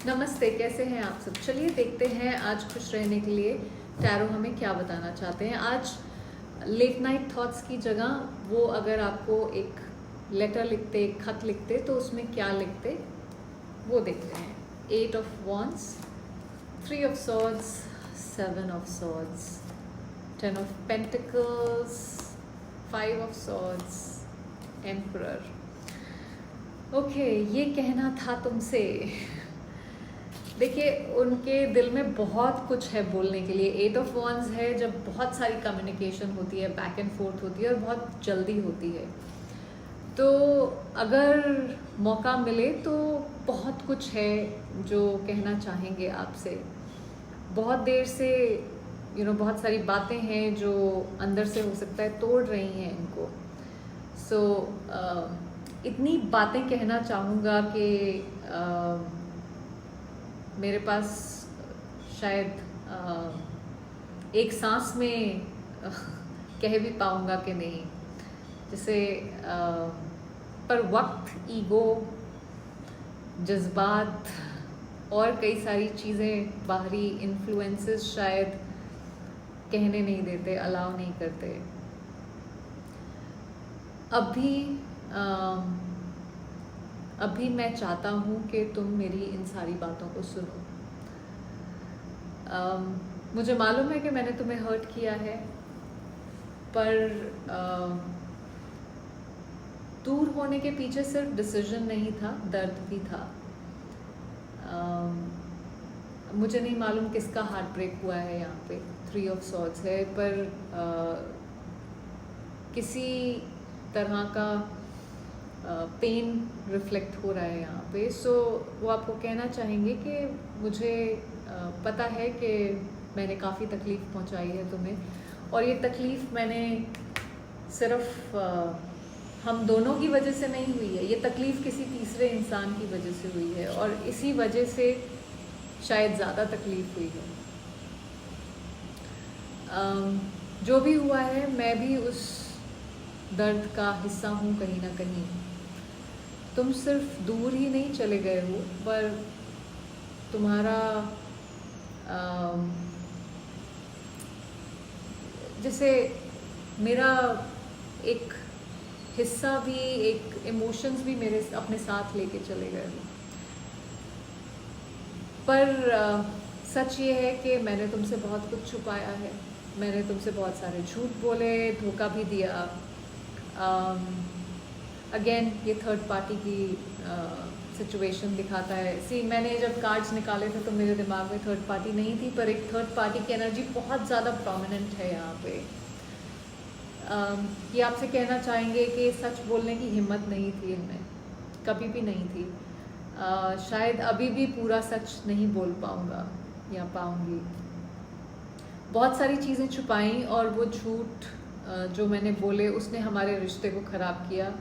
नमस्ते, कैसे हैं आप सब। चलिए देखते हैं आज खुश रहने के लिए टैरो हमें क्या बताना चाहते हैं। आज लेट नाइट थॉट्स की जगह वो अगर आपको एक लेटर लिखते, एक खत लिखते, तो उसमें क्या लिखते वो देखते हैं। 8 of wands, 3 of swords, 7 of swords, 10 of pentacles, 5 of swords, emperor. Okay, ये कहना था तुमसे। देखिए, उनके दिल में बहुत कुछ है बोलने के लिए। 8 ऑफ वॉन्ड्स है जब बहुत सारी कम्युनिकेशन होती है, बैक एंड फोर्थ होती है और बहुत जल्दी होती है। तो अगर मौका मिले तो बहुत कुछ है जो कहना चाहेंगे आपसे। बहुत देर से बहुत सारी बातें हैं जो अंदर से हो सकता है तोड़ रही हैं इनको। सो इतनी बातें कहना चाहूँगा कि मेरे पास शायद एक सांस में कह भी पाऊँगा कि नहीं। जैसे पर वक्त, ईगो, जज्बात और कई सारी चीज़ें, बाहरी इन्फ्लुएंसेस शायद कहने नहीं देते, अलाउ नहीं करते। अभी मैं चाहता हूँ कि तुम मेरी इन सारी बातों को सुनो। मुझे मालूम है कि मैंने तुम्हें हर्ट किया है, पर दूर होने के पीछे सिर्फ डिसीजन नहीं था, दर्द भी था। मुझे नहीं मालूम किसका हार्ट ब्रेक हुआ है यहाँ पे। 3 ऑफ सॉर्ड्स है, पर किसी तरह का पेन रिफ्लेक्ट हो रहा है यहाँ पे। सो वो आपको कहना चाहेंगे कि मुझे पता है कि मैंने काफ़ी तकलीफ़ पहुँचाई है तुम्हें, और ये तकलीफ़ मैंने सिर्फ हम दोनों की वजह से नहीं हुई है। ये तकलीफ़ किसी तीसरे इंसान की वजह से हुई है, और इसी वजह से शायद ज़्यादा तकलीफ़ हुई है। जो भी हुआ है, मैं भी उस दर्द का हिस्सा हूँ कहीं ना कहीं। तुम सिर्फ दूर ही नहीं चले गए हो, पर तुम्हारा जैसे मेरा एक हिस्सा भी, एक इमोशंस भी मेरे अपने साथ लेके चले गए हो। पर सच ये है कि मैंने तुमसे बहुत कुछ छुपाया है। मैंने तुमसे बहुत सारे झूठ बोले, धोखा भी दिया। अगेन ये थर्ड पार्टी की सिचुएशन दिखाता है। मैंने जब कार्ड्स निकाले थे तो मेरे दिमाग में थर्ड पार्टी नहीं थी, पर एक थर्ड पार्टी की एनर्जी बहुत ज़्यादा प्रोमिनेंट है यहाँ पे। ये आपसे कहना चाहेंगे कि सच बोलने की हिम्मत नहीं थी इनमें, कभी भी नहीं थी। शायद अभी भी पूरा सच नहीं बोल पाऊँगा या पाऊँगी। बहुत सारी चीज़ें छुपाई, और वो झूठ जो मैंने बोले उसने हमारे रिश्ते को ख़राब किया।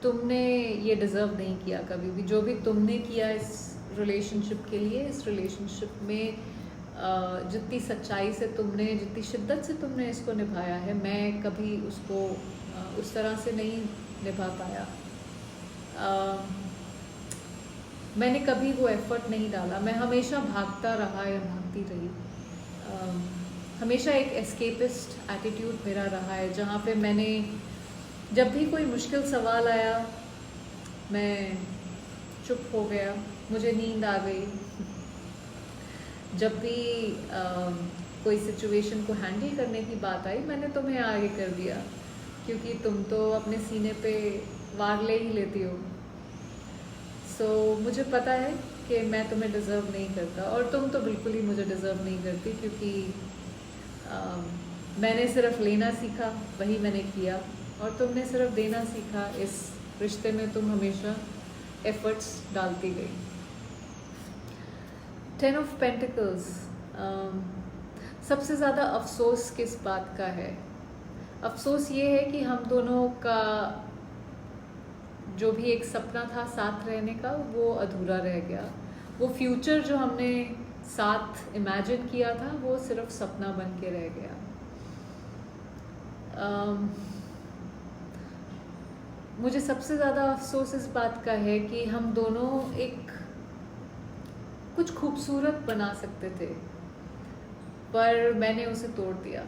तुमने ये डिज़र्व नहीं किया कभी भी। जो भी तुमने किया इस रिलेशनशिप के लिए, इस रिलेशनशिप में जितनी सच्चाई से तुमने, जितनी शिद्दत से तुमने इसको निभाया है, मैं कभी उसको उस तरह से नहीं निभा पाया। मैंने कभी वो एफर्ट नहीं डाला। मैं हमेशा भागता रहा या भागती रही। हमेशा एक एस्केपिस्ट एटीट्यूड मेरा रहा है, जहाँ पे मैंने जब भी कोई मुश्किल सवाल आया मैं चुप हो गया, मुझे नींद आ गई। जब भी कोई सिचुएशन को हैंडल करने की बात आई, मैंने तुम्हें आगे कर दिया, क्योंकि तुम तो अपने सीने पे वार ले ही लेती हो। सो मुझे पता है कि मैं तुम्हें डिज़र्व नहीं करता, और तुम तो बिल्कुल ही मुझे डिज़र्व नहीं करती, क्योंकि मैंने सिर्फ लेना सीखा, वही मैंने किया, और तुमने सिर्फ देना सीखा। इस रिश्ते में तुम हमेशा एफर्ट्स डालती गई। 10 ऑफ पेंटिकल्स। सबसे ज़्यादा अफसोस किस बात का है? अफसोस ये है कि हम दोनों का जो भी एक सपना था साथ रहने का, वो अधूरा रह गया। वो फ्यूचर जो हमने साथ इमेजिन किया था, वो सिर्फ सपना बन के रह गया। मुझे सबसे ज़्यादा अफसोस इस बात का है कि हम दोनों एक कुछ खूबसूरत बना सकते थे, पर मैंने उसे तोड़ दिया।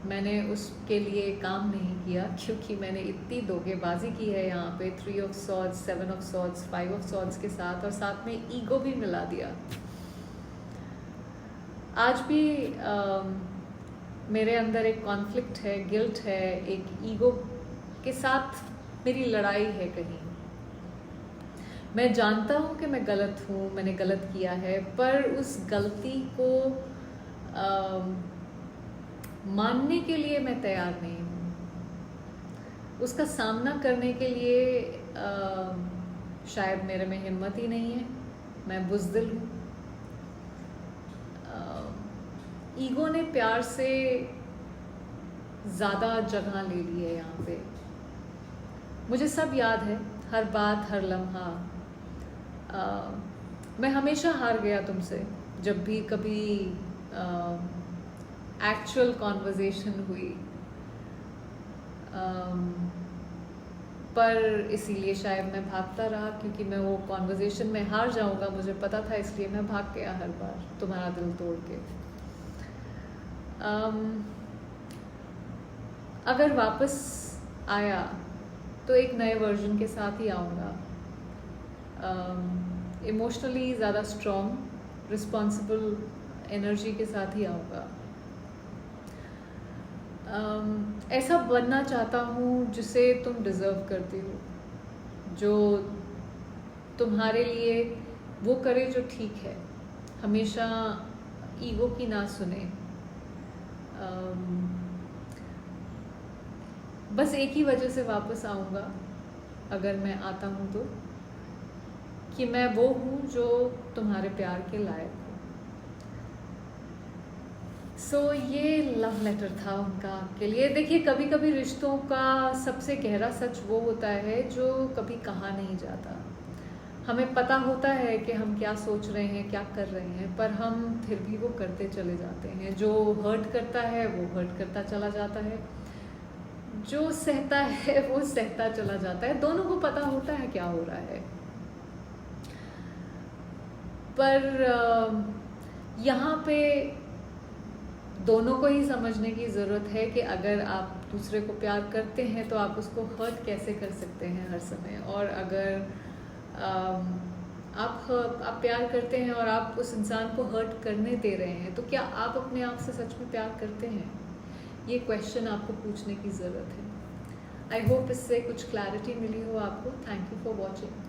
मैंने उसके लिए काम नहीं किया, क्योंकि मैंने इतनी धोखेबाजी की है यहाँ पे 3 of swords, 7 of swords, 5 of swords के साथ, और साथ में ईगो भी मिला दिया। आज भी मेरे अंदर एक कॉन्फ्लिक्ट है, गिल्ट है, एक ईगो के साथ मेरी लड़ाई है कहीं। मैं जानता हूँ कि मैं गलत हूँ, मैंने गलत किया है, पर उस गलती को मानने के लिए मैं तैयार नहीं हूँ। उसका सामना करने के लिए शायद मेरे में हिम्मत ही नहीं है। मैं बुज़दिल हूँ। ईगो ने प्यार से ज़्यादा जगह ले ली है यहाँ पे। मुझे सब याद है, हर बात, हर लम्हा। मैं हमेशा हार गया तुमसे जब भी कभी एक्चुअल कॉन्वर्जेशन हुई, पर इसीलिए शायद मैं भागता रहा, क्योंकि मैं वो कॉन्वर्जेशन में हार जाऊंगा मुझे पता था, इसलिए मैं भाग गया हर बार तुम्हारा दिल तोड़ के। अगर वापस आया तो एक नए वर्जन के साथ ही आऊँगा, इमोशनली ज़्यादा स्ट्रॉन्ग, रिस्पॉन्सिबल एनर्जी के साथ ही आऊँगा। ऐसा बनना चाहता हूँ जिसे तुम डिज़र्व करती हो, जो तुम्हारे लिए वो करे जो ठीक है, हमेशा ईगो की ना सुने। बस एक ही वजह से वापस आऊँगा अगर मैं आता हूँ तो, कि मैं वो हूँ जो तुम्हारे प्यार के लायक हूँ। ये लव लेटर था उनका आपके लिए। देखिए, कभी कभी रिश्तों का सबसे गहरा सच वो होता है जो कभी कहा नहीं जाता। हमें पता होता है कि हम क्या सोच रहे हैं, क्या कर रहे हैं, पर हम फिर भी वो करते चले जाते हैं। जो हर्ट करता है वो हर्ट करता चला जाता है, जो सहता है वो सहता चला जाता है। दोनों को पता होता है क्या हो रहा है, पर यहाँ पे दोनों को ही समझने की ज़रूरत है कि अगर आप दूसरे को प्यार करते हैं तो आप उसको हर्ट कैसे कर सकते हैं हर समय। और अगर आप प्यार करते हैं और आप उस इंसान को हर्ट करने दे रहे हैं, तो क्या आप अपने आप से सच में प्यार करते हैं? ये क्वेश्चन आपको पूछने की ज़रूरत है। आई होप इससे कुछ क्लैरिटी मिली हो आपको। Thank you for watching.